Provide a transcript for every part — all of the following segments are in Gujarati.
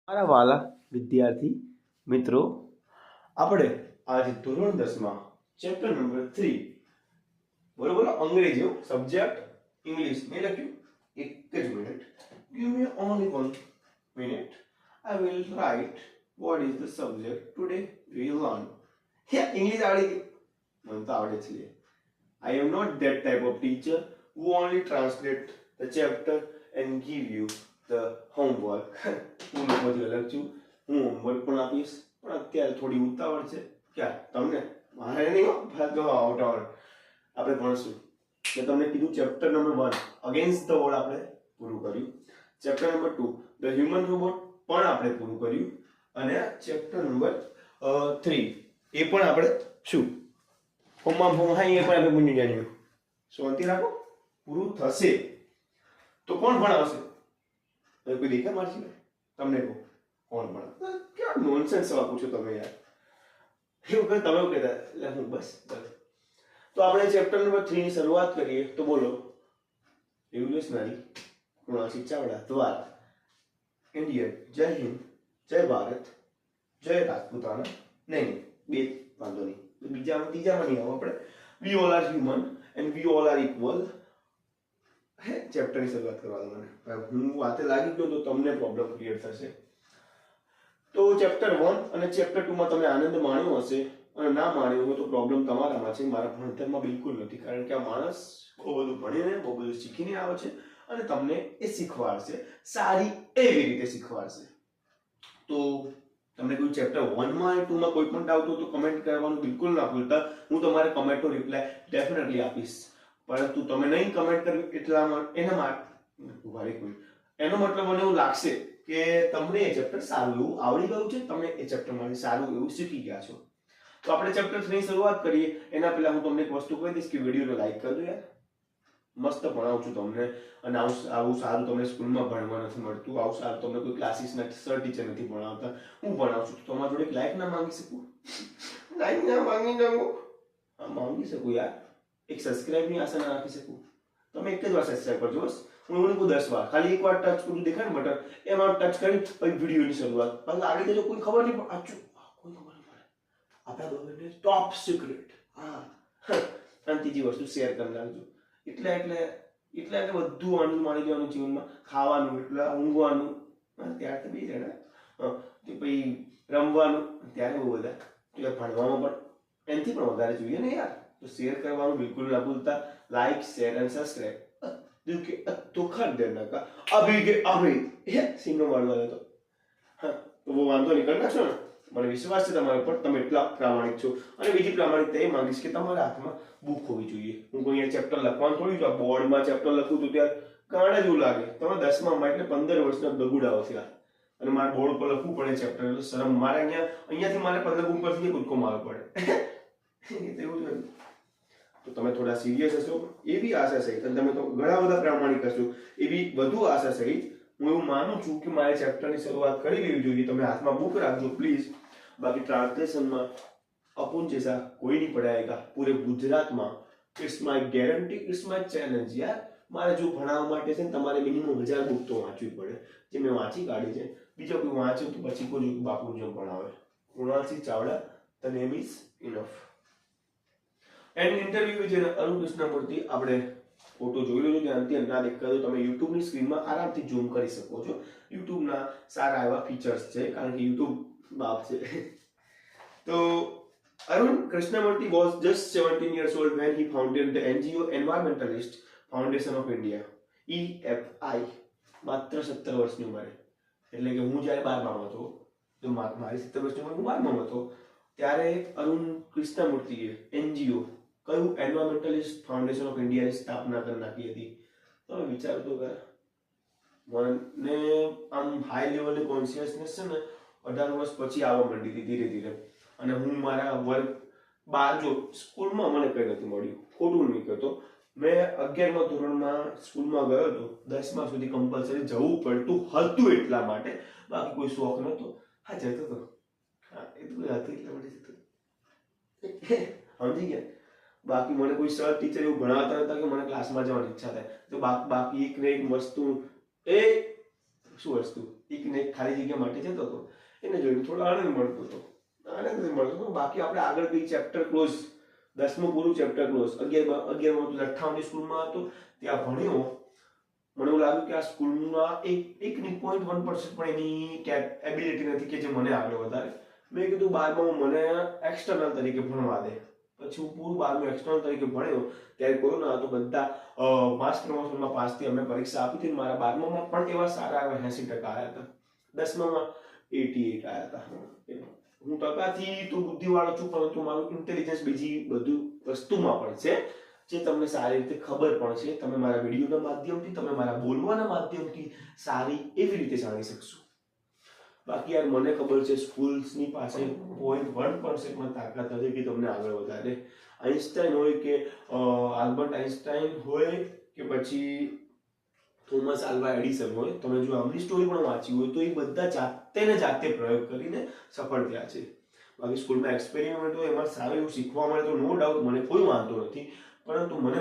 મારા વાલા વિદ્યાર્થી મિત્રો, આપણે આજે ધોરણ 10 માં ચેપ્ટર નંબર 3 બરોબર અંગ્રેજી સબ્જેક્ટ ઇંગ્લિશ મેં લખ્યું. એક જ minute, give me only 1 minute. I will write what is the subject today we learn. English આવડી ગઈ? મને તો આવડે છે. I am not that type of teacher who only translate the chapter and give you the homework. હું લોકોથી અલગ છું. હું હોમવર્ક પણ આપીશ, પણ અત્યારે થોડી ઉતાવળ છે. ક્યાં તમને? મારે નહીં, ઉતાવળ. આપણે ભણશું કે તમને કીધું chapter number 1 against the world આપણે પૂરું કર્યું. Chapter number 2 the human robot પણ આપણે પૂરું કર્યું. અને ચેપ્ટર નંબર 3 એ પણ આપણે શું હોમમાં એ પણ આપણે બની જાણ્યું. શાંતિ રાખો, પૂરું થશે તો કોણ ભણાવશે? કોઈ દેખા મારશે? તમને કહો કોણ ભણાવે? ક્યાં નોનસેન્સ સવાલ પૂછો તમે યાર. એવું કે તમે એવું કહેતા એટલે હું બસ. તો આપણે ચેપ્ટર નંબર 3 ની શરૂઆત કરીએ. તો બોલો, રિવોલ્યુશનરી કૃણાલ ચાવડા દ્વારા ઇન્ડિયન જય હિન્દ જય ભારત જય રાજપૂતાના. નહીં બે વાંધો નહીં, ત્રીજામાં નહીં આવો આપણે. We all are human and we all are equal. ચેપ્ટરની શરૂઆત કરવા દો મને. હું વાતે લાગી ગયો તો તમને પ્રોબ્લેમ ક્લિયર થશે. તો ચેપ્ટર 1 અને ચેપ્ટર 2 માં તમે આનંદ માણ્યો હશે, અને ના માણ્યો હોય તો પ્રોબ્લેમ તમારામાં છે, મારા ભણતરમાં બિલકુલ નથી. કારણ કે આ માણસ બહુ બધું ભણીને બહુ બધું શીખીને આવે છે અને તમને એ શીખવાડશે, સારી એવી રીતે શીખવાડશે. તો તમને કોઈ ચેપ્ટર 1 માં 2 માં કોઈ પણ ડાઉટ હોય તો કમેન્ટ કરવાનું બિલકુલ ના ભૂલતા. હું તમારા કમેન્ટનો રિપ્લાય ડેફિનેટલી આપીશ. પરંતુ તમે નહીં કમેન્ટ કર્યું એટલામાં એના માટે એનો મતલબ મને એવું લાગશે કે તમને એ ચેપ્ટર સારું એવું આવડી ગયું છે, તમે એ ચેપ્ટર માટે સારું એવું શીખી ગયા છો. તો આપણે ચેપ્ટર 3 ની શરૂઆત કરીએ. એના પહેલા હું તમને એક વસ્તુ કહી દઈશ કે વિડીયોને લાઈક કરજો યાર. મસ્ત ભણાવું છું તમને, અને આવું સારું તમને સ્કૂલમાં ભણવા નથી મળતું, આવું સારું તમને કોઈ ક્લાસીસના સર ટીચર નથી ભણાવતા. હું ભણાવું છું તો તમારા જોડે લાઈક ના માંગી શકું? લાઈક ના માંગી શકું? હા, માંગી શકું યાર. એક સબસ્ક્રાઇબ ની આશા ના રાખી શકું? તમે એક જ વાર સબસ્ક્રાઇબ કરજો બસ. હું એવું નહીં કહું 10 વાર, ખાલી એક વાર ટચ કરું દેખાય ને બટન, એમાં ટચ કરી પછી વિડીયોની શરૂઆત. પછી આગળ જજો કોઈ ખબર નહીં પડે. આચું કોઈ ખબર નહીં પડે. આપણા બગડને ટોપ સિક્રેટ. હા, અને ત્રીજી વસ્તુ શેર કરી નાખજો. એટલે બધું આનંદ માણી લેવાનું જીવનમાં. ખાવાનું એટલે ઊંઘવાનું, ત્યારે તો બે જણા, પછી રમવાનું ત્યારે બહુ બધા, એટલે ભણવામાં પણ એનાથી પણ વધારે જોઈએ ને યાર. તો શેર કરવાનું બિલકુલ ના ભૂલતા. લાઈક શેર અને સબસ્ક્રાઇબ દિલ કે તો કર દેના કા અભી કે અભી. સિંગનો મારવાનો તો હા, તો બહુ વાંધો નહીં, કરી નાખશો ને? મને વિશ્વાસ છે તમારા ઉપર, તમે એટલા પ્રામાણિક છો. અને બીજી પ્રામાણિકતા એ માંગીશ કે તમારા હાથમાં બુક હોવી જોઈએ. હું કોઈ અહીંયા ચેપ્ટર લખવાનું થોડી છું, બોર્ડમાં ચેપ્ટર લખું તો ત્યારે કાણે જેવું લાગે. તમે 10માં એટલે 15 વર્ષના બગુડાઓ થયા અને મારે બોર્ડ ઉપર લખવું પડે ચેપ્ટર, એટલે શરમ. મારે અહીંયાથી મારે 15 ઉપરથી કૂદકો મારવો પડે. એવું છે. તો તમે થોડા સિરિયસ હશો એવી આશા સહિત, અને તમે તો ઘણા બધા પ્રામાણિક હશો એવી વધુ આશા સહિત હું એવું માનું છું કે મારે ચેપ્ટરની શરૂઆત કરી લેવી જોઈએ. તમે હાથમાં બુક રાખજો પ્લીઝ. બાકી ટ્રાન્સલેશનમાં અપુન જૈસા કોઈ નહીં પડાયેગા પૂરે ગુજરાતમાં. It's my guarantee, it's my challenge યાર. મારે જો ભણાવવા માટે છે ને તમારે મિનિમમ 1000 બુક તો વાંચવી પડે, જે મેં વાંચી કાઢી છે. બીજો કોઈ વાંચ્યું તો પછી કોઈ બાપુ જેમ ભણાવે. Krunal Chavda, the name is enough. And interview with Arun Krishnamurthy. આપણે ફોટો જોઈ લો છો ધ્યાનથી, ના દેખાતો તમે YouTube ની સ્ક્રીનમાં આરામથી ઝૂમ કરી શકો છો. YouTube ના સારા એવા ફીચર્સ છે, કારણ કે YouTube બાપ છે. તો Arun Krishnamurthy was just 17 years old when he founded the NGO Environmentalist Foundation of India, EFI. માત્ર 17 વર્ષની ઉંમરે, એટલે કે હું જ્યારે 12માં હતો, તો મારી 17 વર્ષની ઉંમરે હું 12માં હતો, ત્યારે અરુણ કૃષ્ણમૂર્તિએ NGO કયું એન્વાયરમેન્ટલિસ્ટ ફાઉન્ડેશન ઓફ ઇન્ડિયાની સ્થાપના કરી નાખી હતી. તમે વિચારો તો કે મને આમ હાઈ લેવલની કોન્શિયસનેસ છે ને 18 વર્ષ પછી આવવા માંડી હતી ધીરે ધીરે. અને હું મારા વર્ગ 12 જો સ્કૂલમાં મને કંઈ નથી મળ્યું, ખોટું નહીં કહેતો. મેં 11મા ધોરણમાં સ્કૂલમાં ગયો હતો, 10મા સુધી કમ્પલસરી જવું પડતું હતું એટલા માટે, બાકી કોઈ શોખ નહોતો. હા, જતો હતો. હા, એ તો કોઈ હતું એટલા માટે જતો. સમજી ગયા? બાકી મને કોઈ સર ટીચર એવું ભણાવતા હતા કે મને ક્લાસમાં જવાની ઈચ્છા થાય. તો બાકી એક ને એક વસ્તુ એ શું વસ્તુ એક ને એક ખાલી જગ્યા માટે જતો હતો, એને જોઈને થોડો આનંદ મળતો હતો, આનંદ મળતો હતો. બાકી આપણે આગળ કઈ ચેપ્ટર ક્લોઝ, 10મું પૂરું ચેપ્ટર ક્લોઝ. 11માં 58ની સ્કૂલમાં હતો, ત્યાં ભણ્યો. મને એવું લાગ્યું કે આ સ્કૂલમાં એક 0.1% પણ એની એબિલિટી નથી કે જે મને આગળ વધારે. મેં કીધું 12માં મને એક્સટર્નલ તરીકે ભણવા દે. પછી હું પૂરું 12મું એક્સટર્નલ તરીકે ભણ્યો. ત્યારે કોરોના હતો, બધા માસ પ્રમોશનમાં પાસ થઈ. અમે પરીક્ષા આપી હતી, મારા 12માં પણ એવા સારા એવા 80% આવ્યા હતા. 10માં 88 આવ્યા હતા. હું ટકાથી તો બુદ્ધિવાળો છું, પરંતુ મારું ઇન્ટેલિજન્સ બીજી બધું વસ્તુમાં પણ છે, જે તમને સારી રીતે ખબર પણ છે. તમે મારા વિડીયોના માધ્યમથી, તમે મારા બોલવાના માધ્યમથી સારી એવી રીતે જાણી શકશો. બાકી યાર મને ખબર છે સ્કૂલ્સની પાસે 0.1% તાકાત નથી કે તમને આગળ વધારે. આઈન્સ્ટાઈન હોય કે આલ્બર્ટ આઈન્સ્ટાઈન હોય કે પછી થોમસ આલ્વા એડિસન હોય, તમે જો આમની સ્ટોરી પણ વાંચી હોય તો એ બધા જાતે ને જાતે પ્રયોગ કરીને સફળ થયા છે. બાકી સ્કૂલમાં એક્સપેરિમેન્ટ હોય, એમાં સારું એવું શીખવા મળે તો નો ડાઉટ મને કોઈ વાંધો નથી. પરંતુ મને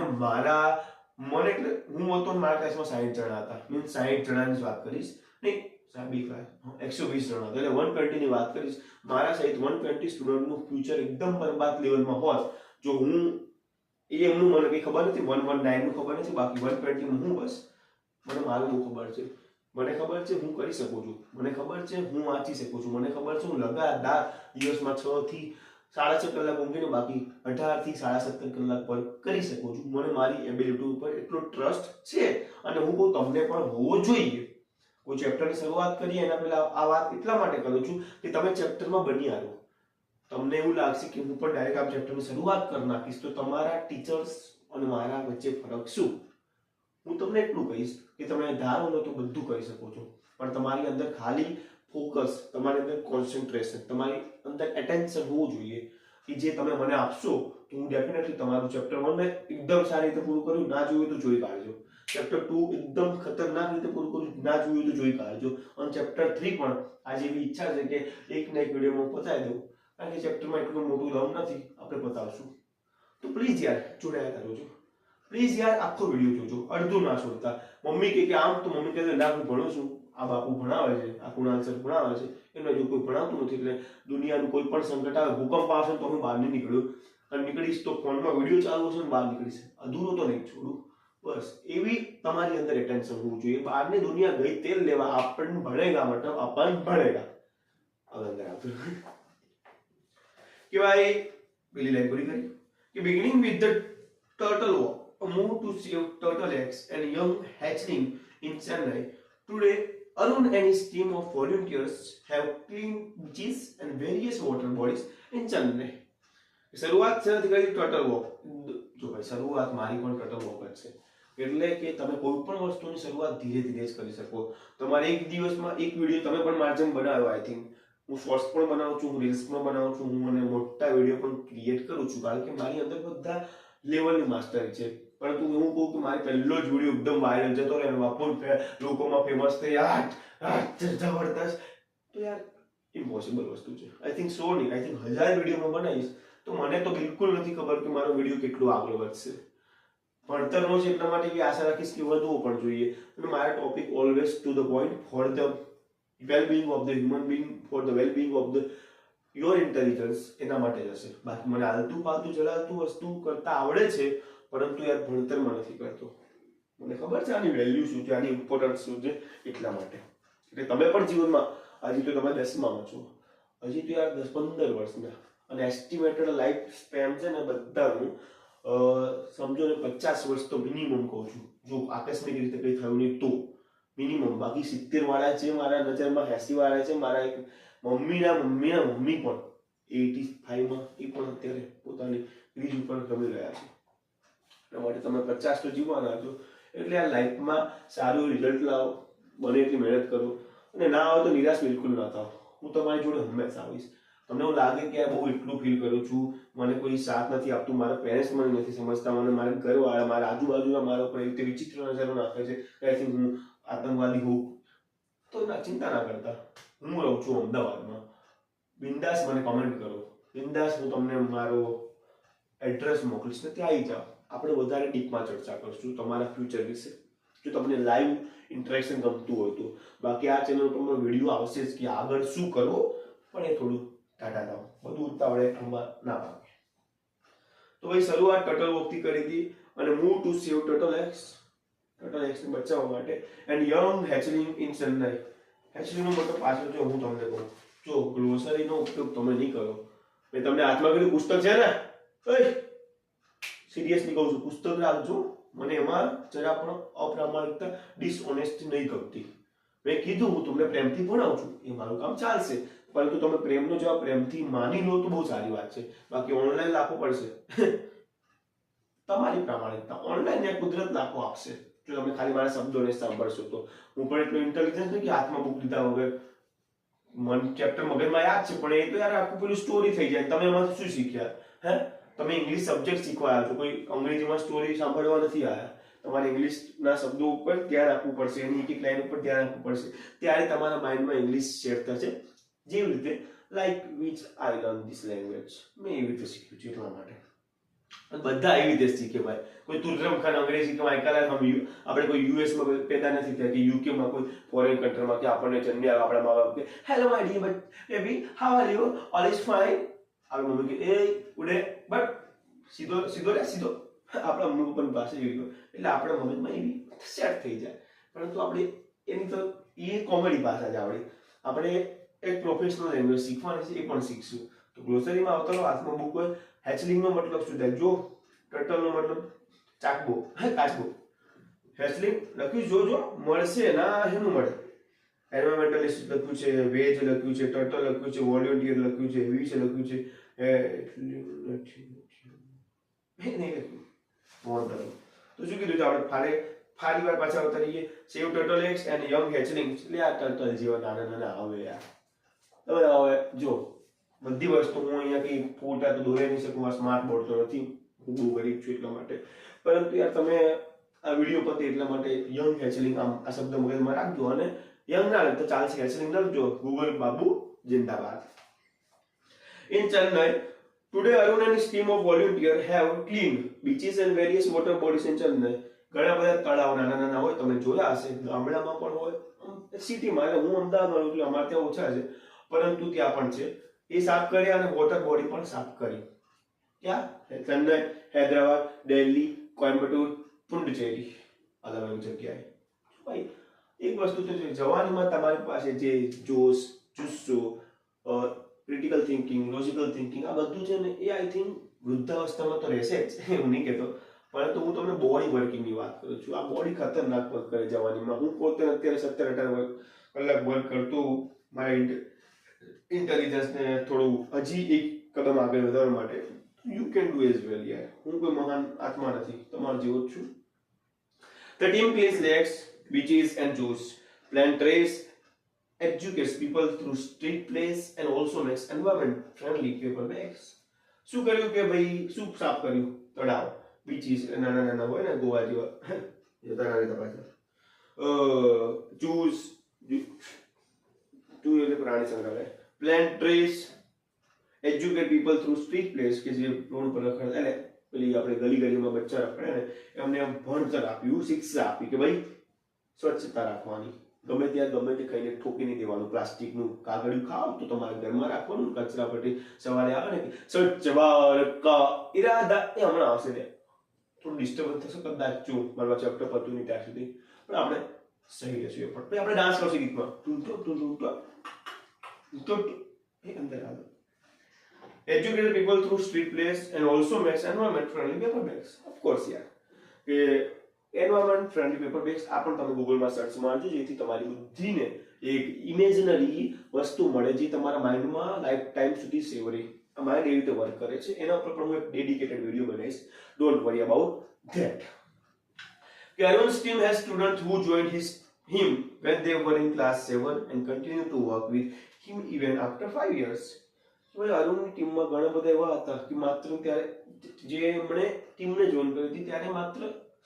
એટલે હું હતો મારા ક્લાસમાં 60 જણા હતા, મીન્સ 60 જણાની વાત કરીશ નહીં, 120 જણા હતા, એટલે 120 ની વાત કરીશ. મારા સહિત 120 સ્ટુડન્ટનું ફ્યુચર એકદમ બરબાદ લેવલમાં હોત જો હું એમનું મને કંઈ ખબર નથી, 119 નું ખબર નથી, બાકી 120 માં હું બસ મને મારું બહુ ખબર છે. મને ખબર છે હું કરી શકું છું, મને ખબર છે હું વાંચી શકું છું, મને ખબર છે હું લગાતાર દિવસમાં 6 થી 6.5 કલાક ઊંઘીને બાકી 18 થી 17.5 કલાક પર કરી શકું છું. મને મારી એબિલિટી ઉપર એટલો ટ્રસ્ટ છે અને હું કહું તમને પણ હોવો જોઈએ. કોઈ ચેપ્ટરની શરૂઆત કરીએ એના પહેલા આ વાત એટલા માટે કરું છું કે તમે ચેપ્ટરમાં બની આવો. તમને એવું લાગશે કે હું પણ ડાયરેક્ટ આ ચેપ્ટરની શરૂઆત કરી નાખીશ તો તમારા ટીચર્સ અને મારા વચ્ચે ફરક શું? હું તમને એટલું કહીશ કે તમે ધારો લો તો બધું કરી શકો છો, પણ તમારી અંદર ખાલી ફોકસ, તમારી અંદર કોન્સન્ટ્રેશન, તમારી અંદર એટેન્શન હોવું જોઈએ કે જે તમે મને આપશો તો હું ડેફિનેટલી તમારું ચેપ્ટર 1 એકદમ સારી રીતે પૂરું કર્યું, ના જોયું તો જોઈ કાઢજો. ચેપ્ટર 2 એકદમ ખતરનાક રીતે પૂરું કર્યું, ના જોયું તો જોઈ કાઢજો. અને ચેપ્ટર 3 પણ આજે એવી ઈચ્છા છે કે એક ને એક વિડીયોમાં પતાવી દઉં, કારણ કે ચેપ્ટરમાં એટલું મોટું દમ નથી, આપણે પતાવશું. તો પ્લીઝ યાર જોડાયા રહેજો, પ્લીઝ યાર આખો વિડીયો જોજો, અડધું ના છોડતા. મમ્મી કે આમ તો મમ્મી કહે ના હું ભણું છું, આ બાપુ ભણાવે છે, આ કુણાલ સર ભણાવે છે, એમને જો કોઈ ભણાવતું નથી એટલે દુનિયાનું કોઈ પણ સંકટ આવે, ભૂકંપ આવશે તો હું બહાર નહીં નીકળ્યું, અને નીકળીશ તો ફોનમાં વિડીયો ચાલુ છે ને બહાર નીકળીશ, અધૂરો તો નહીં છોડું. બસ એવી તમારી અંદર એટેન્શન હોવું જોઈએ. બહારની દુનિયા ગઈ તેલ લેવા, આપણને ભણેગા મતલબ આપણને ભણેગા. હવે અંદર આવતું કે ભાઈ પેલી લાઈન પૂરી કરી કે beginning with the turtle walk, a move to save turtle eggs and young hatchling in Chennai. Today, Arun and his team of volunteers have cleaned beaches and various water bodies in Chennai. શરૂઆત છે કરી ટર્ટલ વોક. જો ભાઈ શરૂઆત મારી પણ ટર્ટલ વોક જ છે, એટલે કે તમે કોઈ પણ વસ્તુની શરૂઆત ધીરે ધીરે જ કરી શકો. તમારે એક દિવસમાં એક વિડીયો તમે પણ મારા જેમ બનાવ્યો, આઈ થિંક હું શોર્ટ્સ પણ બનાવું છું, હું રીલ્સ પણ બનાવું છું, હું મને મોટા વિડીયો પણ ક્રિએટ કરું છું, કારણ કે મારી અંદર બધા લેવલની માસ્ટરી છે. પરંતુ હું કહું કે મારી પહેલો જ વિડીયો એકદમ વાયરલ જતો રહે, બાપુ લોકોમાં ફેમસ થઈ જબરદસ્ત, તો યાર ઇમ્પોસિબલ વસ્તુ છે. આઈ થિંક 100 નહીં, આઈ થિંક 1000 વિડીયો બનાવીશ તો મને તો બિલકુલ નથી ખબર કે મારો વિડીયો કેટલો આગળ વધશે. ભણતરનો છે એટલા માટે કે આશા રાખીશ કે વધવો પણ જોઈએ. અને મારા topic always to the point, for the wellbeing of the human being, for the wellbeing of the your intelligence, એના માટે જ હશે. બાકી મને આલતું પાલતું ચલાવતું વસ્તુ કરતા આવડે છે, પરંતુ યાર ભણતરમાં નથી કરતો. મને ખબર છે આની વેલ્યુ શું છે, આની ઇમ્પોર્ટન્સ શું છે, એટલા માટે. એટલે તમે પણ જીવનમાં હજી તો તમે 10માં છો, હજી તો યાર 10-15 વર્ષના, અને એસ્ટિમેટેડ લાઈફ સ્પેન છે ને બધાનું સમજો ને 50 વર્ષ તો મિનિમમ કહું છું, જો આકસ્મિક રીતે કંઈ થયું નહીં તો મિનિમમ. બાકી 70 વાળા છે મારા નજરમાં, 80 વાળા છે મારા એક મમ્મીના મમ્મી પણ 85 માં એ પણ અત્યારે પોતાની ક્રીજ ઉપર રમી રહ્યા છે. એટલા માટે તમે 50 તો જીવવાના છો, એટલે આ લાઈફમાં સારું રિઝલ્ટ લાવો, બને એટલી મહેનત કરો, અને ના આવે તો નિરાશ બિલકુલ ના થાવ. હું તમારી જોડે હંમેશા આવીશ. તમને એવું લાગે કે બહુ એટલું ફીલ કરું છું, મને કોઈ સાથ નથી આપતું, મારા પેરેન્ટ્સ મને નથી સમજતા, મને મારા ઘરવાળા, મારા આજુબાજુના મારા ઉપર એવી રીતે વિચિત્ર નજરો નાખે છે કે હું આતંકવાદી હોઉં, તો ચિંતા ના કરતા. હું રહું છું અમદાવાદમાં, બિંદાસ મને કમેન્ટ કરો, બિંદાસ હું તમને મારો એડ્રેસ મોકલીશ ને ત્યાં આવી જાઓ. આપણે વધારે ડીપમાં ચર્ચા કરશું તમારા ફ્યુચર વિશે. જો તમને લાઈવ ઇન્ટરેક્શન ગમતું હોય તો. બાકી આ ચેનલ પર વિડીયો આવશે જ કે આગળ શું કરવો, પણ એ થોડું ટાટા દાવ, બધું ઉતાવળે આમાં ના પામે. તો ભાઈ શરૂઆત ટર્ટલ વોકથી કરી હતી અને move to save turtle x ને બચાવવા માટે એન્ડ યંગ હેચલિંગ ઇન ચેન્નઈ. હેચલિંગનો મતલબ પાછળ જો હું તમને કહું, જો ગ્લોસરીનો ઉપયોગ તમે નહીં કરો, મેં તમને હાથમાં કીધું પુસ્તક છે ને, સિરિયસલી કહું છું, પુસ્તક રાખજો. મને એમાં જરા પણ અપ્રામાણિકતા, ડિસઓનેસ્ટી નહીં ગમતી. મેં કીધું હું તમને પ્રેમથી ભણાવું છું, એ મારું કામ ચાલશે, પરંતુ તમે પ્રેમનો જવાબ પ્રેમથી માની લો તો બહુ સારી વાત છે. બાકી ઓનલાઈન લાખો પડશે તમારી પ્રામાણિકતા, ઓનલાઈન ને કુદરત લાખો આપશે જો તમે ખાલી મારા શબ્દોને સાંભળશો તો. હું પણ એટલું ઇન્ટેલિજન્સ નથી કે હાથમાં બુક લીધા વગર મન ચેપ્ટર મગજમાં યાદ છે, પણ એ તો યાર આખું પેલું સ્ટોરી થઈ જાય. તમે એમાં શું શીખ્યા? તમે ઇંગ્લિશ સબ્જેક્ટ શીખવા આવ્યા છો, કોઈ અંગ્રેજીમાં સ્ટોરી સાંભળવા નથી આવ્યા. તમારે ઇંગ્લિશના શબ્દો ઉપર ધ્યાન આપવું પડશે, એની એક એક લાઈન ઉપર ધ્યાન આપવું પડશે, ત્યારે તમારા માઇન્ડમાં ઇંગ્લિશ સેટ થશે. જેવી રીતે like which I learn this language, મેં એવી રીતે શીખ્યું છે એટલા માટે. બધા એવી રીતે શીખે ભાઈ. કોઈ તુર્રમ ખાન અંગ્રેજી કે માઇકલ આપણે કોઈ યુએસમાં પેદા નથી થયા કે યુકેમાં કોઈ ફોરેન કન્ટ્રીમાં કે આપણને જન્મ્યા આપણા મા બાપ કે hello my dear baby how are you, all is fine. આપણી મમ્મી કે એ ઉડે બટ સીધો સીધો રે સીધો, આપણા મમ્મી પપ્પાની પાસે ગયો એટલે આપણા મગજમાં એવી સેટ થઈ જાય. પરંતુ આપણે એની તો એ કોમેડી ભાષા જ આવડે. આપણે એક પ્રોફેશનલ લેંગ્વેજ શીખવાની છે, એ પણ શીખશું. તો ગ્લોસરીમાં આવતો હાથમાં બુક હોય. હેચલિંગનો મતલબ શું થાય? જો ટર્ટલનો મતલબ ચાકબો, કાચબો. હેચલિંગ લખ્યું જોજો, મળશે ના એનું મળે. એન્વાયરમેન્ટલિસ્ટ લખ્યું છે, વેજ લખ્યું છે, ટર્ટલ લખ્યું છે, વોલેન્ટિયર લખ્યું છે, વીચ લખ્યું છે, નહીં લખ્યું. તો શું કીધું છે આપણે? ફારી વાર પાછા આવતા રહીએ. સેવ ટર્ટલ એક્સ એન્ડ યંગ હેચલિંગ. એટલે આ ટર્ટલ જેવા નાના નાના આવે યાર. હવે જો બધી વસ્તુ હું અહીંયા કઈ ફોટા તો દોરી નહીં શકું, આ સ્માર્ટ બોર્ડ તો નથી, હું બહુ ગરીબ છું એટલા માટે. પરંતુ યાર તમે આ વિડીયો પતે એટલા માટે યંગ હેચલિંગ આમ આ શબ્દ મગજમાં રાખજો. અને યંગ ના તો ચાલશે, હેચલિંગ લખજો. ગૂગલ બાબુ જિંદાબાદ. In Chennai, today Arun and his team of volunteers have cleaned beaches and various water bodies in Chennai. ઘણા બધા તળાવ નાના નાના હોય, તમે જોયા હશે, ગામડામાં પણ હોય, સિટીમાં. એટલે હું અમદાવાદમાં રહું છું, અમારે ત્યાં ઓછા છે, પરંતુ ત્યાં પણ છે. એ સાફ કર્યા અને વોટર બોડી પણ સાફ કરી. ક્યાં? ચેન્નઈ, હૈદરાબાદ, દિલ્હી, કોઇમ્બતુર, પુડુચેરી, અલગ અલગ જગ્યાએ. ભાઈ એક વસ્તુ તો છે, જવાનીમાં તમારી પાસે જે જોશ, જુસ્સો, ક્રિટિકલ થિંકિંગ, લોજિકલ થિંકિંગ, આ બધું છે ને, એ આઈ થિંક વૃદ્ધાવસ્થામાં તો રહેશે જ, હું નહીં કહેતો. પરંતુ હું તમને બોડી વર્કિંગની વાત કરું છું. આ બોડી ખતરનાક વર્ક કરે જવાનીમાં. હું પોતે અત્યારે 17-18 કલાક વર્ક કરતો, મારા ઇન્ટેલિજન્સને થોડું હજી એક કદમ આગળ વધારવા માટે. You can do as well યાર. હું કોઈ મહાન આત્મા નથી, તમારો જેવો જ છું. The team cleans lakes, beaches and zoos, plant trees, educates people through street plays and also makes environment friendly paper bags. શું કર્યું કે ભાઈ, શું સાફ કર્યું? તળાવ, બીચીસ નાના નાના હોય ને ગોવા જેવા, જતા રહેતા પાછા. જૂસ એટલે પ્રાણી સંગ્રહાલય. Plant ટ્રીસ, educate people through street place, કે જે રોડ પર રખડતા, એટલે પેલી આપણે ગલી ગલીમાં બચ્ચા રખડે ને, એમને ભણતર આપ્યું, શિક્ષા આપી કે ભાઈ સ્વચ્છતા રાખવાની. ગમે ત્યાં ગમે તે ખાઈને ઠોકી નહીં દેવાનું. પ્લાસ્ટિકનું કાગળિયું ખાવ તો તમારે ઘરમાં રાખવાનું. કચરા પેટી સવારે આવે ને સ્વચ્છ ભારત કા ઈરાદા, એ હમણાં આવશે ને, થોડું ડિસ્ટર્બન્સ થશે કદાચ, જો મારા ચેપ્ટર પતું નહીં ત્યાં સુધી, પણ આપણે સહી રહેશું. એ પણ આપણે ડાન્સ કરશું ગીતમાં, એ અંદર આવે. Educate people through street plays and also makes environment friendly paper bags. Of course યાર, કે એન્વાયરમેન્ટ ફ્રેન્ડલી પેપર બેગ્સ આ પણ તમે ગૂગલમાં સર્ચ મારજો, જેથી તમારી બુદ્ધિને એક ઇમેજનરી વસ્તુ મળે જે તમારા માઇન્ડમાં લાઈફ ટાઈમ સુધી સેવ રહે. આ માઇન્ડ એવી રીતે વર્ક કરે છે. એના ઉપર પણ હું એક ડેડિકેટેડ વિડીયો બનાવીશ. Don't worry about that. કે Arun's team has students who joined him when they were in class 7 and continue to work with him even after 5 years. અરુણની ટીમમાં ઘણા બધા એવા હતા કે માત્ર ત્યારે જે એમણે ટીમને જોઈન કરી હતી ત્યારે માત્ર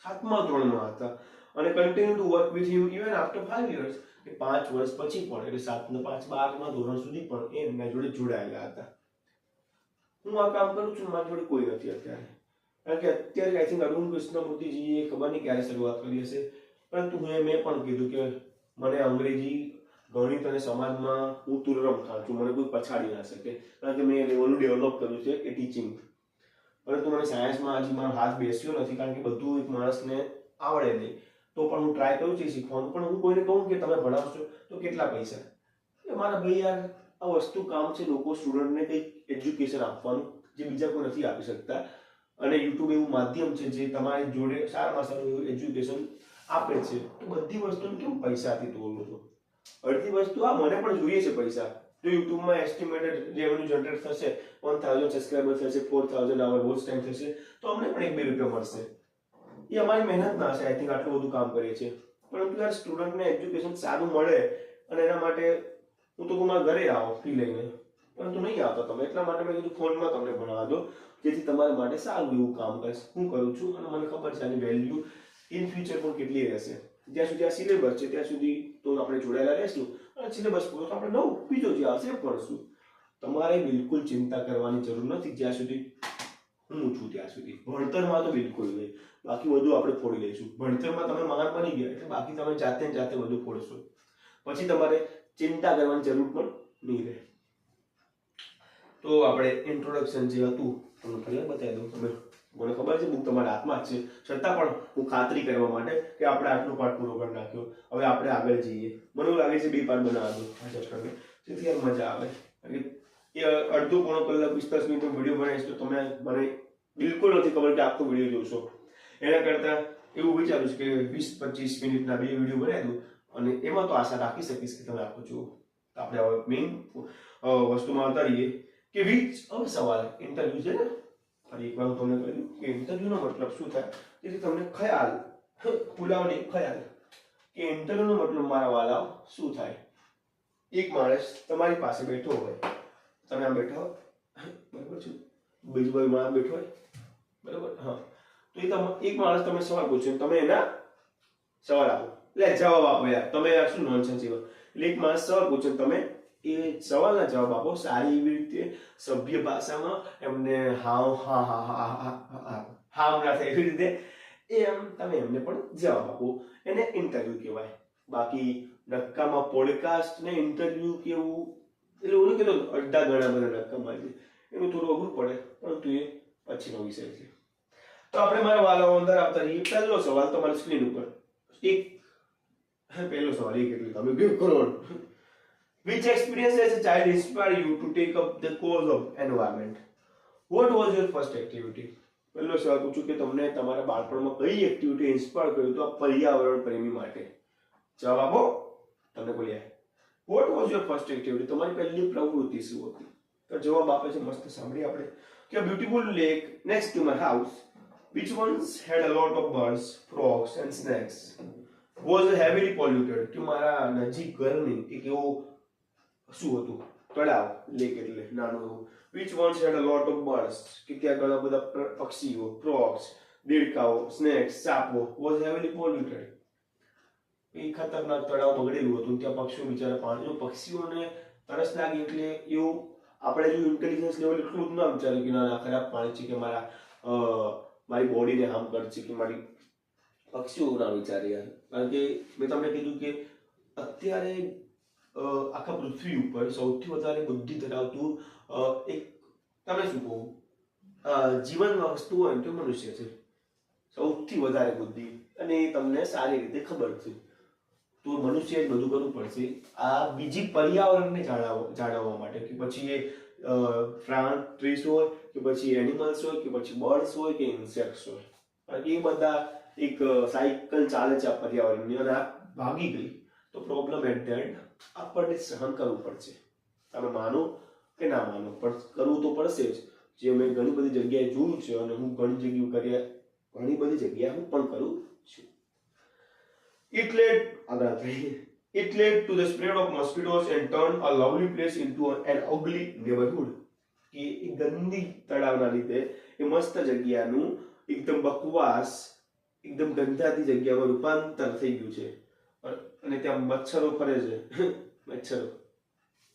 7મા ધોરણમાં હતા અને continue to work with him even after 5 years, કે 5 વર્ષ પછી પણ, એટલે 7 ને 5 12મા ધોરણ સુધી પણ એ એમના જોડે જોડાયેલા હતા. હું આ કામ કરું છું, મારી જોડે કોઈ નથી અત્યારે. કારણ કે અત્યારે આઈ થિંક અરુણ કૃષ્ણમૂર્તિજીએ ખબર નહીં ક્યારે શરૂઆત કરી હશે, પરંતુ મેં પણ કીધું કે મને અંગ્રેજી, ગણિત અને સમાજમાં હું તુરરમ ખાન છું, મને કોઈ પછાડી ના શકે, કારણ કે મેં લેવલનું ડેવલપ કર્યું છે એ ટીચિંગ. પરંતુ મને સાયન્સમાં હજી મારો હાથ બેસ્યો નથી, કારણ કે બધું એક માણસને આવડે નહીં. તો પણ હું ટ્રાય કરું છું શીખવાનું. પણ હું કોઈને કહું કે તમે ભણાવશો તો કેટલા પૈસા, એ મારા ભાઈ યાર આ વસ્તુ કામ છે લોકો સ્ટુડન્ટને કંઈક એજ્યુકેશન આપવાનું જે બીજા કોઈ નથી આપી શકતા. અને યુટ્યુબ એવું માધ્યમ છે જે તમારી જોડે સારામાં સારું એવું એજ્યુકેશન આપે છે. તો બધી વસ્તુને કેમ પૈસાથી તોલું છું? અડધી વસ્તુ આ મને પણ જોઈએ છે પૈસા. જો યુટ્યુબમાં એસ્ટિમેટેડ રેવન્યુ જનરેટ થશે, 1000 સબસ્ક્રાઇબર થશે, 4000 આવર વોચ ટાઈમ થશે, તો અમને પણ 1-2 રૂપિયા મળશે. એ અમારી મહેનત ના છે. આઈ થિંક આટલું બધું કામ કરીએ છીએ. પરંતુ યાર સ્ટુડન્ટને એજ્યુકેશન સારું મળે, અને એના માટે હું તો મારા ઘરે આવો ફી લઈને, પરંતુ નહીં આવતા તમે. એટલા માટે મેં કીધું ફોનમાં તમને ભણાવવા દો, જેથી તમારા માટે સારું એવું કામ કરે. હું કરું છું અને મને ખબર છે આની વેલ્યુ ઇન ફ્યુચર પણ કેટલી રહેશે. જ્યાં સુધી આ સિલેબસ છે ત્યાં સુધી તો આપણે જોડાયેલા રહેશું, અને સિલેબસ પૂરો તો આપણે નવું બીજો જે આવશે એ ભણશું. તમારે બિલકુલ ચિંતા કરવાની જરૂર નથી જ્યાં સુધી હું છું ત્યાં સુધી. ભણતરમાં તો બિલકુલ નહીં, બાકી બધું આપણે ફોડી લઈશું. ભણતરમાં તમે મહાન બની ગયા એટલે બાકી તમે જાતે ને જાતે બધું ફોડશો, પછી તમારે ચિંતા કરવાની જરૂર પણ નહીં રહે. તો આપણે ઇન્ટ્રોડક્શન જે હતું તમને પહેલા બતાવી દઉં. તમે મને ખબર છે બુક તમારા હાથમાં જ છે, છતાં પણ હું ખાતરી કરવા માટે કે આપણે આટલો પાઠ પૂરો કરી નાખ્યો, હવે આપણે આગળ જઈએ. મને એવું લાગે છે 2 પાર્ટ બનાવવા દો આ ચેપ્ટરને, જેથી યાર મજા આવે. એ અડધો પોણો કલાક 45 મિનિટનો વિડીયો બનાવીશ તો તમે મને બિલકુલ નથી ખબર કે આખો વિડીયો જોશો. એના કરતા એવું વિચારું છું કે 20-25 મિનિટના 2 વિડીયો બનાવી દઉં, અને એમાં તો આશા રાખી શકીશ કે તમે આખો જુઓ. આપણે હવે મેઇન વસ્તુમાં આવતા રહીએ કે હવે સવાલ ઇન્ટરવ્યુ છે ને. ફરી એકવાર હું તમને કહી દઉં કે ઇન્ટરવ્યુનો મતલબ શું થાય, જેથી તમને ખ્યાલ પુલાવની ખ્યાલ કે ઇન્ટરવ્યુનો મતલબ મારા વાલાઓ શું થાય. એક માણસ તમારી પાસે બેઠો હોય, તમે આમ બેઠા હો બરાબર છે, બીજું કોઈ માણસ બેઠો હોય બરાબર, હા, તો એ એક માણસ તમે સવાલ પૂછ્યો, તમે એના સવાલ આપો, એટલે જવાબ આપો. યાર તમે યાર શું નોનસેન્સ એવા. એટલે એક માણસ સવાલ પૂછે, તમે એ સવાલના જવાબ આપો સારી એવી રીતે, સભ્ય ભાષામાં, એમને હાવ હા હા હા હા હા ના થાય એવી રીતે એમ તમે એમને પણ જવાબ આપો. એને ઇન્ટરવ્યુ કહેવાય. બાકી નક્કામાં પોડકાસ્ટ ને ઇન્ટરવ્યુ કેવું એટલે ઓલું કીધું અડધા ઘણા બધા નક્કામાં છે, એનું થોડું અઘરું પડે, પરંતુ એ પછીનો વિષય છે. તો આપણે મારા વાલાઓ અંદર આવતા રહીએ. પહેલો સવાલ તમારી સ્ક્રીન ઉપર પહેલો સવાલ એટલે તમે ગયો crore. Which experience as a child inspired you to take up the cause of environment? What was your first activity? પહેલો સવાલ પૂછું કે તમને તમારા બાળપણમાં કઈ એક્ટિવિટી ઇન્સ્પાયર કર્યું તો આ પર્યાવરણ પ્રેમી માટે? જવાબ આપો. તમને બોલ્યા What was your first activity? તમારી પહેલી પ્રવૃત્તિ શું હતી? તો જવાબ આપે છે મસ્ત, સાંભળી આપણે કે a beautiful lake next to my house which once had a lot of birds, frogs and snakes was heavily polluted. કે મારા નજીક ઘરની એક એવો શું હતું તળાવ, લેક એટલે નાનું, which once had a lot of birds કે ત્યાં ઘણા બધા પક્ષીઓ, frogs દેડકાઓ, snakes સાપો, was heavily polluted. એ ખતરનાક તળાવ બગડેલું હતું, ત્યાં પક્ષીઓ બિચારા પાણી, પક્ષીઓને તરસ લાગી એટલે એવું આપણે જો ઇન્ટેલિજન્સ લેવલ એટલું જ ના વિચાર્યું કે ના ખરાબ પાણી છે કે મારી બોડીને હાર્મ કરશે કે મારી પક્ષીઓ ના વિચાર્યા. કારણ કે મેં તમને કીધું કે અત્યારે આખા પૃથ્વી ઉપર સૌથી વધારે બુદ્ધિ ધરાવતું એક તમે શું કહું જીવનમાં વસ્તુ હોય તો મનુષ્ય છે, સૌથી વધારે બુદ્ધિ, અને એ તમને સારી રીતે ખબર છે. તો મનુષ્ય જ બધું કરવું પડશે આ બીજી પર્યાવરણને જાળવવા માટે, કે પછી એ પ્લાન્ટ ટ્રીસ હોય કે પછી એનિમલ્સ હોય કે પછી બર્ડ્સ હોય કે ઇન્સેક્ટ્સ હોય. કારણ કે એ બધા એક સાયકલ ચાલે છે આ પર્યાવરણની, અને આ ભાગી ગઈ તો પ્રોબ્લેમ એટ ધ એન્ડ આપણને સહન કરવું પડશે. તમે માનો કે ના માનો પણ કરવું તો પડશે જ. જે મેં ઘણી બધી જગ્યાએ જોયું છે, અને હું ઘણી બધી જગ્યાએ હું પણ કરું છું. It led to the spread of mosquitoes and turned a lovely place into an ugly neighborhood. કે એ ગંદી તળાવના લીધે એ મસ્ત જગ્યાનું એકદમ બકવાસ, એકદમ ગંધાતી જગ્યામાં રૂપાંતર થઈ ગયું છે. અને ત્યાં મચ્છરો ફરે છે. મચ્છરો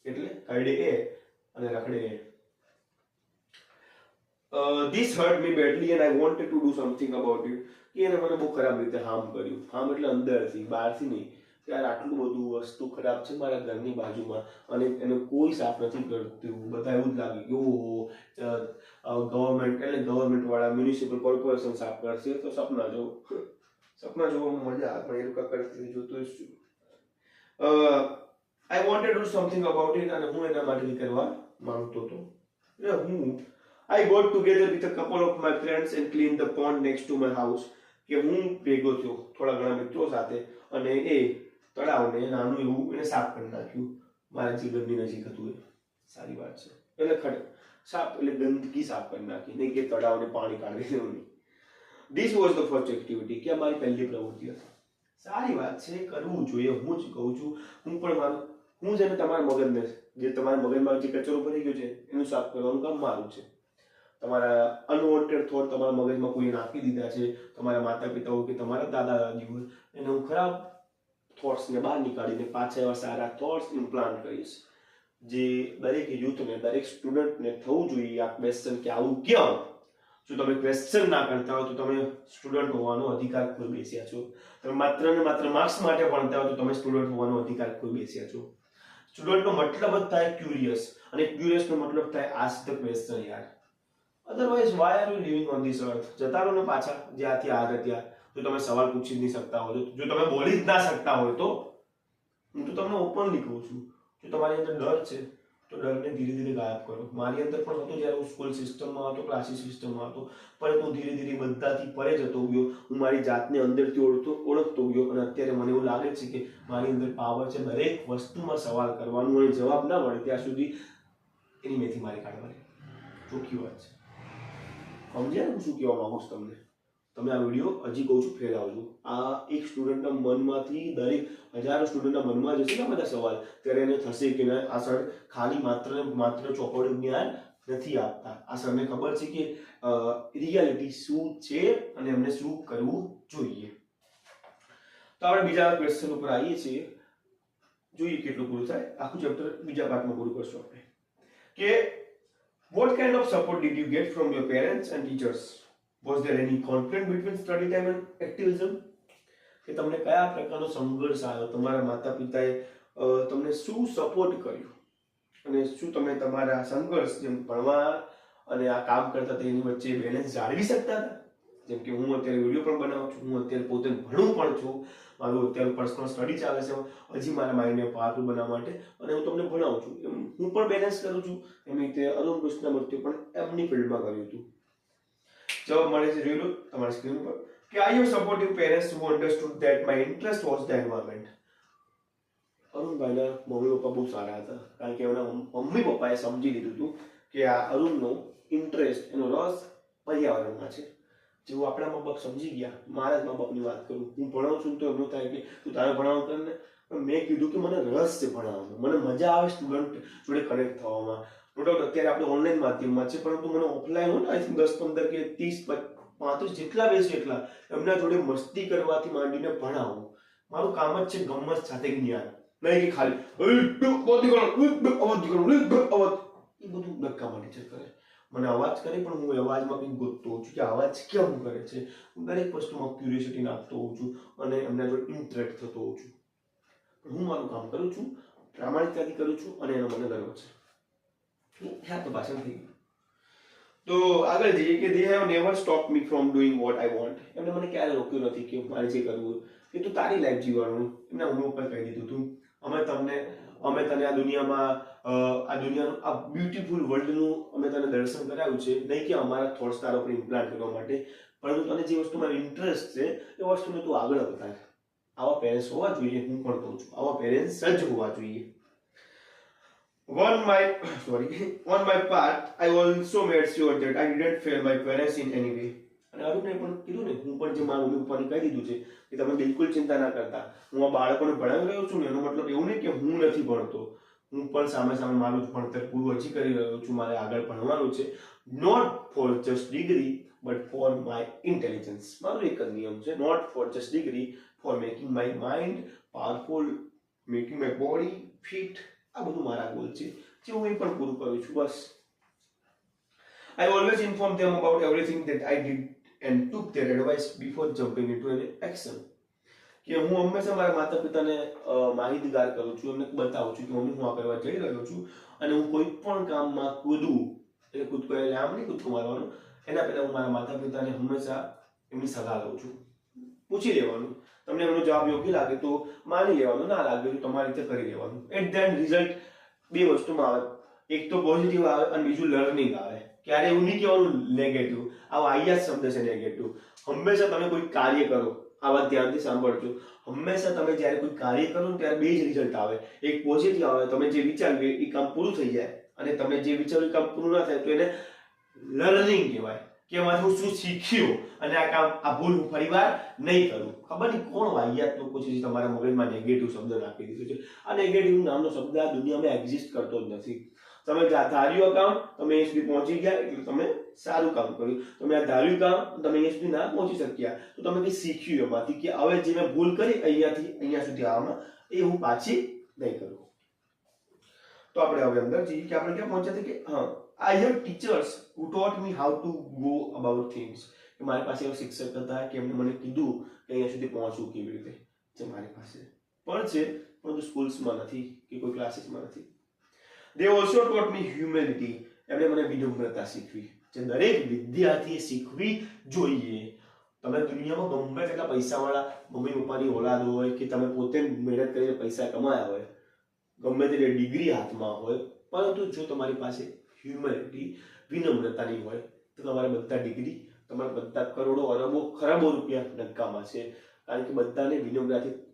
એટલે કરડે એ અને રખડે એ. This hurt me badly and I wanted to do something about it. કે એને મને બહુ ખરાબ રીતે હાર્મ કર્યું. હાર્મ એટલે અંદરથી, બહારથી નહીં. યાર આટલું બધું વસ્તુ ખરાબ છે મારા ઘરની બાજુમાં અને એને કોઈ સાફ નથી કરતું. બધા એવું જ લાગે કે ઓહો ગવર્મેન્ટ એટલે ગવર્મેન્ટ વાળા મ્યુનિસિપલ કોર્પોરેશન સાફ કરશે તો સપના જો સપના જોવામાં મજા આવે પણ એ લોકો કરતી જોતું જ છું. I wanted to do something about it અને હું એના માટે કરવા માંગતો હતો. I got together with a couple of my friends and cleaned the pond next to my house. કે હું ભેગો થયો થોડા ઘણા મિત્રો સાથે અને એ તળાવને નાનું એવું એને સાફ કરી નાખ્યું મારા જે ઘરની નજીક હતું. એ સારી વાત છે. એટલે સાફ એટલે ગંદકી સાફ કરી નાખી, નહીં કે તળાવને પાણી કાઢી દેવું નહીં. This was the first activity કે મારી પહેલી પ્રવૃત્તિ હતી. સારી વાત છે, કરવું જોઈએ. હું જ કહું છું, હું જેને તમારા મગજને જે તમારા મગજમાં જે કચરો ભરી ગયો છે એનું સાફ કરવાનું કામ મારું છે. તમારા અનવોન્ટેડ થોટ તમારા મગજમાં કોઈ નાખી દીધા છે, તમારા માતા પિતા હોય કે તમારા દાદા દાદી હોય, એને હું ખરાબ થોટ્સને બહાર નીકાળીને પાછા એવા સારા થોટ્સ ઇમ્પ્લાન્ટ કરીશ. જે દરેક યુથને, દરેક સ્ટુડન્ટને થવું જોઈએ આ ક્વેશ્ચન કે આવું કેમ. જો તમે ક્વેશ્ચન ના કરતા હોય તો તમે સ્ટુડન્ટ હોવાનો અધિકાર ખોઈ બેસ્યા છો. તમે માત્ર ને માત્ર માર્ક્સ માટે ભણતા હોય તો તમે સ્ટુડન્ટ હોવાનો અધિકાર ખોઈ બેસ્યા છો. સ્ટુડન્ટનો મતલબ જ થાય ક્યુરિયસ, અને ક્યુરિયસનો મતલબ થાય આસ્ક ધ ક્વેશ્ચન યાર. Otherwise why are you living on this earth? જતા રહો ને પાછા જ્યાંથી આવ્યા ત્યાં. જો તમે સવાલ પૂછી જ નહીં શકતા હોય, જો તમે બોલી જ ના શકતા હોય તો હું તો તમને ઓપનલી કહું છું, જો તમારી અંદર ડર છે તો ડરને ધીરે ધીરે ગાયબ કરો. મારી અંદર પણ હતો જ્યારે હું સ્કૂલ સિસ્ટમમાં હતો, ક્લાસીસ સિસ્ટમમાં હતો, પરંતુ ધીરે ધીરે બધાથી પરે જતો ગયો. હું મારી જાતને અંદરથી ઓળખતો ગયો અને અત્યારે મને એવું લાગે છે કે મારી અંદર પાવર છે દરેક વસ્તુમાં સવાલ કરવાનું, અને જવાબ ના મળે ત્યાં સુધી એની મેથી મારી કાઢવાની. ચોખ્ખી વાત છે. સમજ્યા હું શું કહેવા માંગુ છું તમને? તમે આ વિડીયો હજી કહું છું ફેલાવજો. આ એક સ્ટુડન્ટના મનમાંથી દરેક હજારો સ્ટુડન્ટના મનમાં જશે ને બધા સવાલ, ત્યારે એને થશે કે આ સર ખાલી માત્ર ચોપડીયું જ્ઞાન નથી આપતા. આ સરને ખબર છે કે રિયાલિટી શું છે અને એમને શું કરવું જોઈએ. તો આપણે બીજા ક્વેશ્ચન ઉપર આવીએ છીએ. જોઈએ કેટલું પૂરું થાય. આખું ચેપ્ટર બીજા પાર્ટમાં પૂરું કરશું આપણે. કે what kind of support did you get from your parents and teachers? Was there any conflict between study time and activism? કે તમને કયા પ્રકારનો સંઘર્ષ આવ્યો, તમારા માતા પિતાએ તમને શું સપોર્ટ કર્યું અને શું તમે તમારા સંઘર્ષ જેમ ભણવા અને આ કામ કરતા તેની વચ્ચે બેલેન્સ જાળવી શકતા હતા? જેમ કે હું અત્યારે વિડીયો પણ બનાવું છું, હું અત્યારે પોતે ભણું પણ છું, મારું અત્યારે પર્સનલ સ્ટડી ચાલે છે હજી મારા માઇન્ડને પાવરફુલ બનાવવા માટે, અને હું તમને ભણાવું છું. એમ હું પણ બેલેન્સ કરું છું. એમ રીતે અરુણ કૃષ્ણમૂર્તિ પણ એમની ફિલ્ડમાં કર્યું હતું. જવાબ મળે છે, જોઈ લો તમારી સ્ક્રીન પર કે I have supportive parents who understood that my interest was the environment. અરુણભાઈના મમ્મી પપ્પા બહુ સારા હતા, કારણ કે એમના મમ્મી પપ્પાએ સમજી લીધું હતું કે આ અરુણનો ઇન્ટરેસ્ટ, એનો રસ પર્યાવરણમાં છે. જેવું આપણા મા બાપ સમજી ગયા. મારા જ મા બાપની વાત કરું, હું ભણાવું છું તો એમનું થાય કે તું તારે ભણાવવાનું કર ને, પણ મેં કીધું કે મને રસ છે ભણાવવાનો, મને મજા આવે સ્ટુડન્ટ જોડે કનેક્ટ થવામાં. નો ડાઉટ અત્યારે આપણે ઓનલાઈન માધ્યમમાં છે, પરંતુ મને ઓફલાઈન હોય ને આઈ થિંક 10 15 કે 30 35 જેટલા બેસે એટલા એમના જોડે મસ્તી કરવાથી માંડીને ભણાવવું મારું કામ જ છે. ગમત સાથે જ્ઞાન, નહીં કે ખાલી એ બધું નકામા ટીચર કરે. મને અવાજ કરે પણ હું અવાજમાં કંઈક ગોતતો હોઉં છું કે અવાજ કેમ કરે છે. હું દરેક વસ્તુમાં ક્યુરિયોસિટી નાખતો હોઉં છું અને એમના જોડે ઇન્ટરેક્ટ થતો હોઉં છું. હું મારું કામ કરું છું, પ્રામાણિકતાથી કરું છું અને એનો મને ગર્વ છે. હા તો ભાષણ થઈ ગયું. તો આગળ જઈએ કે they have never stopped me from doing what I want. એમને મને ક્યારે રોક્યું નથી કે મારે જે કરવું કે તું તારી લાઈફ જીવવાનું. એમના મમ્મી પપ્પાએ કહી દીધું હતું અમે તને આ દુનિયામાં આ બ્યુટીફુલ વર્લ્ડનું અમે તને દર્શન કરાવ્યું છે, નહીં કે અમારા થોટ્સ તારા ઉપર ઇમ્પ્લાન્ટ કરવા માટે, પરંતુ તને જે વસ્તુમાં ઇન્ટરેસ્ટ છે એ વસ્તુને તું આગળ વધાર. આવા પેરેન્ટ્સ હોવા જોઈએ. હું પણ કહું છું આવા પેરેન્ટ્સ જ હોવા જોઈએ. On my part, I also made sure that I didn't fail my parents in any way. અને અરુણે પણ કીધું ને, હું પણ જે મારા મમ્મી પપ્પાને કહી દીધું છે કે તમે બિલકુલ ચિંતા ના કરતા. હું આ બાળકોને ભણાવી રહ્યો છું ને એનો મતલબ એવું નહીં કે હું નથી ભણતો. હું પણ સામે મારું જ ભણતર પૂરું હજી કરી રહ્યો છું. મારે આગળ ભણવાનું છે. Not for just degree but for my intelligence. મારો એક જ નિયમ છે, not for just degree, for making my mind powerful, making my body fit. આ બધું મારા ગોલ છે જે હું એ પણ પૂરું કરું છું. બસ I always inform them about everything that I did and took their advice before jumping into an action. કે હું હંમેશા મારા માતા પિતાને માહિતગાર કરું છું, એમને બતાવું છું કે મમ્મી હું આ કરવા જઈ રહ્યો છું અને હું કોઈ પણ કામમાં કૂદું, એટલે કૂદકો એટલે આમ નહીં કૂદકો મારવાનું, એના પહેલા હું મારા માતા પિતાને હંમેશા એમની સલાહ લઉં છું, પૂછી લેવાનું, તમને એમનો જવાબ યોગ્ય લાગે તો માની લેવાનું, ના લાગે તો તમારી રીતે કરી લેવાનું. એટ ધેન રિઝલ્ટ બે વસ્તુમાં આવે, એક તો પોઝિટિવ આવે અને બીજું લર્નિંગ આવે. ક્યારે એવું નહીં કહેવાનું નેગેટિવ, આ વાહિયાત શબ્દ છે નેગેટિવ. હંમેશા તમે કોઈ કાર્ય કરો, આ વાત ધ્યાનથી સાંભળજો, હંમેશા તમે જ્યારે કોઈ કાર્ય કરો ને ત્યારે બે જ રિઝલ્ટ આવે. એક પોઝિટિવ આવે, તમે જે વિચાર્યું એ કામ પૂરું થઈ જાય, અને તમે જે વિચાર્યું કામ પૂરું ના થાય તો એને લર્નિંગ કહેવાય, કે એમાંથી હું શું શીખ્યો અને આ કામ આ ભૂલ હું ફરીવાર નહીં કરું. ખબર નહીં કોણ વાહિયાત લોકો છે જે તમારા મગજમાં નેગેટિવ શબ્દ નાખી દીધો છે. આ નેગેટિવ નામનો શબ્દ આ દુનિયામાં એક્ઝિસ્ટ કરતો જ નથી. તમે ધાર્યું કામ તમે એ સુધી પહોંચી ગયા એટલે તમે સારું કામ કર્યું. તમે આ ધાર્યું કામ તમે એ સુધી ના પહોંચી શક્યા તો તમે કંઈ શીખ્યું એમાંથી, કે હવે જે મેં ભૂલ કરી અહીંયાથી અહીંયા સુધી આવવામાં એ હું પાછી નહીં કરું. તો આપણે હવે અંદર જઈએ કે આપણે ક્યાં પહોંચ્યા હતા કે હા, I have teachers who taught me how to go about things. કે મારી પાસે એવા શિક્ષક હતા કે એમને મને કીધું કે અહીંયા સુધી પહોંચવું કેવી રીતે, જે મારી પાસે પણ છે, પરંતુ સ્કૂલ્સમાં નથી કે કોઈ ક્લાસીસમાં નથી. They also taught me humility. એમણે મને વિનમ્રતા શીખવી, જે દરેક વિદ્યાર્થીએ શીખવી જોઈએ. તમે દુનિયામાં ગમે તેટલા પૈસાવાળા મમ્મી પપ્પાની ઓલાદ હોય કે તમે પોતે મહેનત કરીને પૈસા કમાયા હોય, ગમે તેટલી ડિગ્રી હાથમાં હોય, પરંતુ જો તમારી પાસે હ્યુમિલિટી વિનમ્રતાની હોય તો તમારા બધા ડિગ્રી, તમારા બધા કરોડો અરબો ખરબો રૂપિયા નકામા છે. કારણ કે બધાને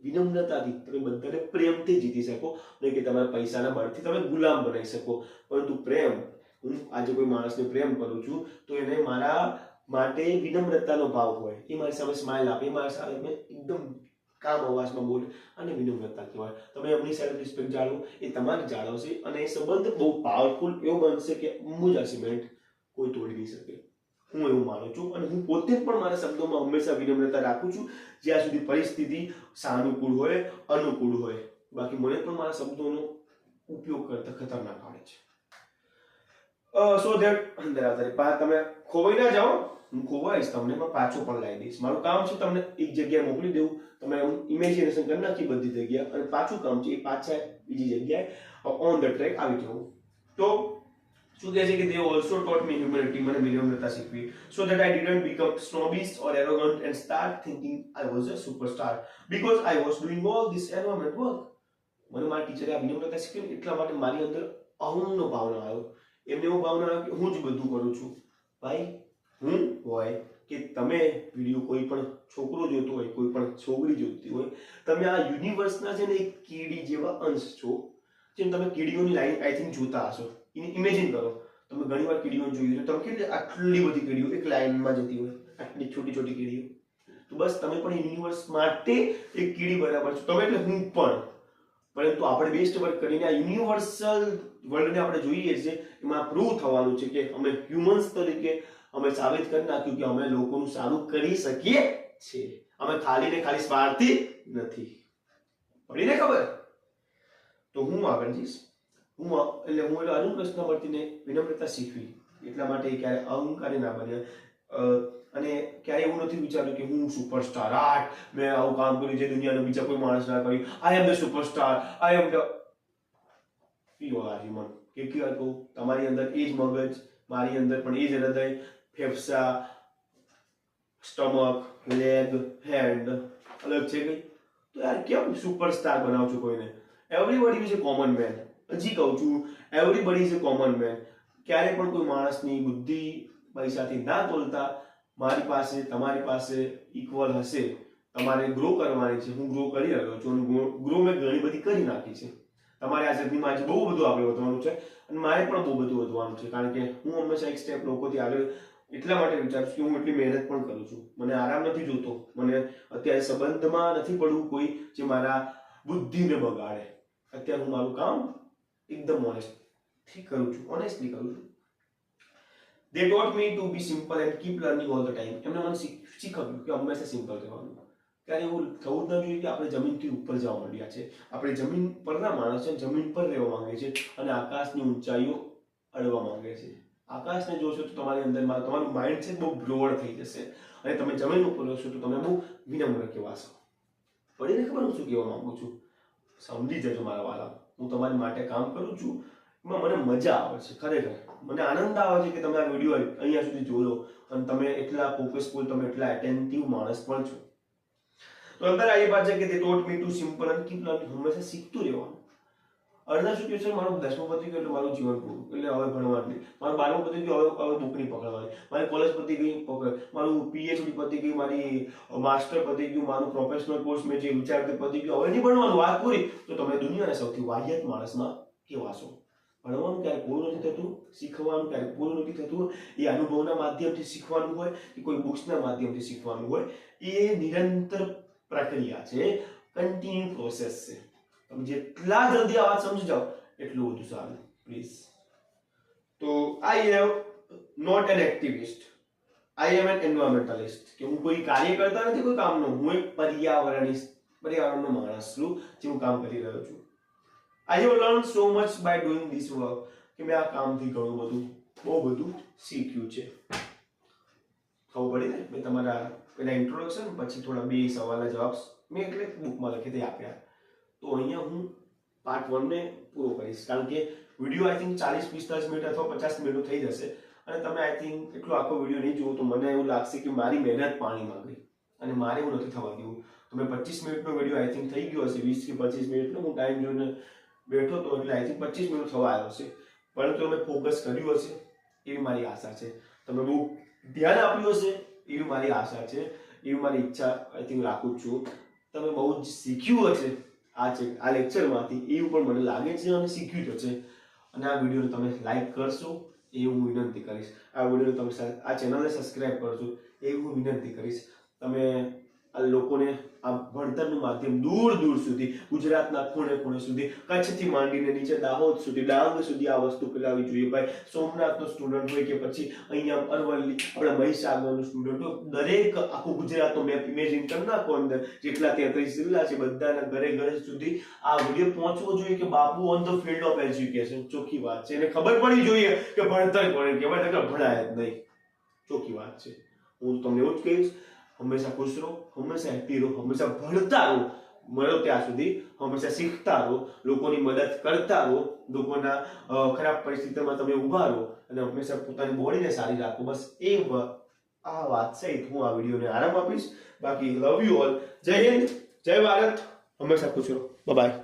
વિનમ્રતાથી તમે બધાને પ્રેમથી જીતી શકો, નહીં કે તમારા પૈસાના બળથી તમે ગુલામ બનાવી શકો. પરંતુ પ્રેમ, હું આજે કોઈ માણસને પ્રેમ કરું છું તો એને મારા માટે વિનમ્રતાનો ભાવ હોય, એ મારી સામે સ્માઇલ આપે, એ મારી સામે એકદમ કામ અવાજમાં બોલે, અને વિનમ્રતા કહેવાય. તમે એમની સેલ્ફ રિસ્પેક્ટ જાળવો, એ તમારી જાળવશે અને એ સંબંધ બહુ પાવરફુલ એવો બનશે કે અંબુજા સિમેન્ટ કોઈ તોડી નહીં શકે. હું એવું માનું છું અને હું પોતે પણ મારા શબ્દોમાં હંમેશા વિનમ્રતા રાખું છું, જ્યાં સુધી પરિસ્થિતિ સાનુકૂળ હોય, અનુકૂળ હોય. બાકી મને પણ મારા શબ્દોનો ઉપયોગ કરતા ખતરનાક આવડે છે. સો ધેટ અંદર આવતા તમે ખોવાઈ ના જાઓ, હું ખોવાઈશ તમને પણ પાછો પણ લાવી દઈશ. મારું કામ છે તમને એક જગ્યાએ મોકલી દેવું, તમે ઇમેજિનેશન કરી નાખી બધી જગ્યા, અને પાછું કામ છે એ પાછા બીજી જગ્યાએ ઓન ધ ટ્રેક આવી જવું. તો શું કહે છે કે they also taught me humility, મને વિનમ્રતા શીખવી, so that I didn't become snobbish or arrogant and start thinking I was a superstar because I was doing all this environment work. મને મારા ટીચરે આ વિનમ્રતા શીખવી એટલા માટે મારી અંદર અહંનો ભાવના આવ્યો, એમને એવો ભાવના આવ્યો કે હું જ બધું કરું છું. ભાઈ હું હોય કે તમે વિડીયો કોઈ પણ છોકરો જોતો હોય, કોઈ પણ છોકરી જોતી હોય, તમે આ યુનિવર્સના છે ને એક કીડી જેવા અંશ છો. જેમ તમે કીડીઓની લાઈન આઈ થિંક જોતા હશો, ઇમેજિન કરો, તમે ઘણી વાર કીડીઓને જોઈ છે, તમે કેટલી આટલી બધી કીડીઓ એક લાઈનમાં જતી હોય, આટલી છોટી છોટી કીડીઓ. તો બસ તમે પણ યુનિવર્સ માટે એક કીડી બરાબર છો, તમે એટલે હું પણ. પરંતુ આપણે બેસ્ટ વર્ક કરીને આ યુનિવર્સલ વર્લ્ડને આપણે જોઈએ છીએ, એમાં પ્રૂવ થવાનું છે કે અમે હ્યુમન્સ તરીકે અમે સાબિત કરી નાખ્યું કે અમે લોકોનું સારું કરી શકીએ છીએ. અમે ખાલી ને ખાલી સ્વાર્થી નથી. પડીને ખબર? તો હું આગળ જઈશ. હું અર્જુન કૃષ્ણમૂર્તિને વિનમ્રતા શીખવી, એટલા માટે ક્યારે અહંકારી ના બન્યા, અને ક્યારે એવું નથી વિચાર્યું કે હું સુપરસ્ટાર, મેં આવું કામ કર્યું જે દુનિયાનો બીજા કોઈ માણસ ના કર્યું, I am the superstar, I am the you are human. કે કહું તમારી અંદર એ જ મગજ, મારી અંદર પણ એ જ હૃદય, ફેફસા, સ્ટમક, લેગ, હેન્ડ અલગ છે કઈ? તો યાર કેમ સુપરસ્ટાર બનાવ છો કોઈને? Everybody is a common main. હજી કહું છું, everybody is a common main. ક્યારે પણ કોઈ માણસની બુદ્ધિ પૈસાથી ના તોલતા મારી પાસે તમારી પાસે ઇક્વલ હશે. તમારે ગ્રો કરવાની છે, હું ગ્રો કરી રહ્યો છું, ગ્રો મેં ઘણી બધી કરી નાખી છે. તમારે આ જર્નીમાં આજે બહુ બધું આગળ વધવાનું છે અને મારે પણ બહુ બધું વધવાનું છે, કારણ કે હું હંમેશા એક સ્ટેપ લોકોથી આગળ એટલા માટે વિચારું છું કે હું એટલી મહેનત પણ કરું છું. મને આરામ નથી જોતો, મને અત્યારે સંબંધમાં નથી પડવું કોઈ જે મારા બુદ્ધિને બગાડે. અત્યારે હું મારું કામ એકદમ ઓનેસ્ટલી કરું છું. They taught me to be simple and keep learning all the time. એમને મને શીખવ્યું કે હંમેશા સિમ્પલ રહેવાનું. ત્યારે એવું થવું જ ન જોઈએ કે આપણે જમીનથી ઉપર જવા માંડ્યા છે. આપણે જમીન પરના માણસ છે, જમીન પર રહેવા માંગે છે અને આકાશની ઊંચાઈઓ અડવા માંગે છે. આકાશને જોશો તો તમારી અંદર તમારું માઇન્ડસેટ બહુ બ્રોડ થઈ જશે અને તમે જમીન ઉપર રહો છો તો તમે બહુ વિનમ્ર કહેવાશો. પડીને ખબર હું શું કહેવા માંગુ છું? સમજી જજો મારા વાલા, હું તમારી માટે કામ કરું છું, એમાં મને મજા આવે છે. ખરેખર મને આનંદ આવે છે કે તમે આ વિડીયો અહીંયા સુધી જોયો અને તમે એટલા ફોકસફુલ, તમે એટલા એટેન્ટિવ માણસ પણ છો. તો અંદર આવી વાત છે કે તે taught me to simple and keep learning. હંમેશા શીખતું રહેવાનું. અડધા સિચ્યુએશન મારું 10મું પતી ગયું એટલે મારું જીવન પૂરું, એટલે હવે ભણવાનું નહીં. મારું 12મું પતી ગયું, હવે બુક નહીં પકડવાની. મારી કોલેજ પતી ગઈ, મારું PhD પતી ગઈ, મારી માસ્ટર પતી ગયું, મારું પ્રોફેશનલ કોર્સ મેં જે વિચારતી પતી ગયું, હવે નહીં ભણવાનું, વાત પૂરી. તો તમે દુનિયાના સૌથી વાહિયાત માણસમાં કહેવાશો. ભણવાનું ક્યારે પૂરું નથી થતું, શીખવાનું ક્યારે પૂરું નથી થતું. એ અનુભવના માધ્યમથી શીખવાનું હોય કે કોઈ બુક્સના માધ્યમથી શીખવાનું હોય, એ નિરંતર પ્રક્રિયા છે, કન્ટિન્યુ પ્રોસેસ છે. તમે જેટલા જલ્દી આ વાત સમજી જાઓ એટલું વધુ સારું, પ્લીઝ. તો I have not an activist, I am an environmentalist. કે હું કોઈ કાર્ય કરતા નથી કોઈ કામનો, હું એક પર્યાવરણનો માણસ છું જે હું કામ કરી રહ્યો છું. I have learn so much bye doing this work. કે મેં આ કામથી ઘણું બધું, બહુ બધું શીખ્યું છે. ખબર પડી ને? મેં તમારા પેલા ઇન્ટ્રોડક્શન પછી થોડા 2 સવાલના જવાબ મેં એટલે બુકમાં લખી દે આપ્યા. તો અહીંયા હું પાર્ટ 1 ને પૂરો કરીશ, કારણ કે વિડીયો આઈ થિંક 40-45 મિનિટ અથવા 50 મિનિટનો થઈ જશે અને તમે આઈ થિંક એટલો આખો વિડીયો નહીં જુઓ તો મને એવું લાગશે કે મારી મહેનત પાણીમાં ગઈ અને મારે એવું નથી થવા દેવું. તો મેં 25 મિનિટનો વિડીયો આઈ થિંક થઈ ગયો હશે, 20 કે 25 મિનિટનો હું ટાઈમ જોઈને બેઠો તો એટલે આઈ થિંક 25 મિનિટ થવા આવ્યો હશે. પરંતુ તમે ફોકસ કર્યું હશે એવી મારી આશા છે, તમે બહુ ધ્યાન આપ્યું હશે એવી મારી આશા છે, એવી મારી ઈચ્છા આઈ થિંક રાખું છું. તમે બહુ જ શીખ્યું હશે આ લેક્ચરમાંથી એવું પણ મને લાગે છે અને શીખ્યું જ હશે. અને આ વિડીયોને તમે લાઈક કરશો એવું હું વિનંતી કરીશ. આ વિડીયોને તમે આ ચેનલને સબસ્ક્રાઇબ કરશો એવું હું વિનંતી કરીશ. તમે આ લોકોને આ ભણતરનું માધ્યમ દૂર દૂર સુધી, ગુજરાતના ખૂણે ખૂણે સુધી, કચ્છથી માંડીને નીચે દાહોદ સુધી, ડાંગ સુધી આ વસ્તુ ફેલાવી જોઈએ. ભાઈ સોમનાથનો સ્ટુડન્ટ હોય કે પછી અહીંયા અરવલ્લી, આપણા મહીસાગરનો સ્ટુડન્ટ હોય, દરેક આખું ગુજરાતનો મેપ ઇમેજિન કરી નાખો અંદર, જેટલા 33 જિલ્લા છે બધાના ઘરે ઘરે સુધી આ વિડીયો પહોંચવો જોઈએ કે બાપુ on the field of education. ચોખ્ખી વાત છે, એને ખબર પડી જોઈએ કે ભણતર કોને કહેવાય, કે ભણાય જ નહીં. ચોખ્ખી વાત છે. હું તમને એવું જ કહીશ, હંમેશા ખુશ રહો, હંમેશા હેપી રહો, હંમેશા ભણતા રહો, મળો ત્યાં સુધી હંમેશા શીખતા રહો, લોકોની મદદ કરતા રહો, લોકોના ખરાબ પરિસ્થિતિમાં તમે ઊભા રહો અને હંમેશા પોતાની બોડીને સારી રાખો. બસ આ વાત સહિત હું આ વિડીયોને આરામ આપીશ. બાકી લવ યુ ઓલ. જય હિન્દ, જય ભારત, હંમેશા ખુશ રહો. બાય.